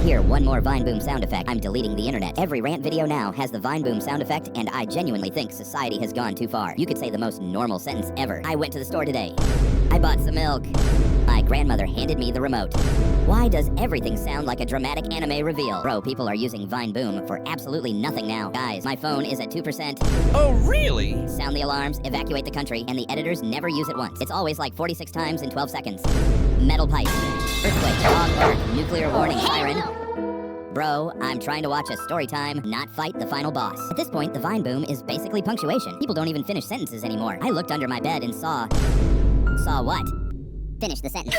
hear one more Vine Boom sound effect, I'm deleting the internet. Every rant video now has the Vine Boom sound effect, and I genuinely think society has gone too far. You could say the most normal sentence ever. I went to the store today. I bought some milk. My grandmother handed me the remote. Why does everything sound like a dramatic anime reveal? Bro, people are using Vine Boom for absolutely nothing now. Guys, my phone is at 2%. Oh, really? Sound the alarms, evacuate the country, and the editors never use it once. It's always like 46 times in 12 seconds. Metal pipe. Earthquake. Dog alert. Nuclear warning siren. Bro, I'm trying to watch a story time, not fight the final boss. At this point, the Vine Boom is basically punctuation. People don't even finish sentences anymore. I looked under my bed and saw what? Finish the sentence.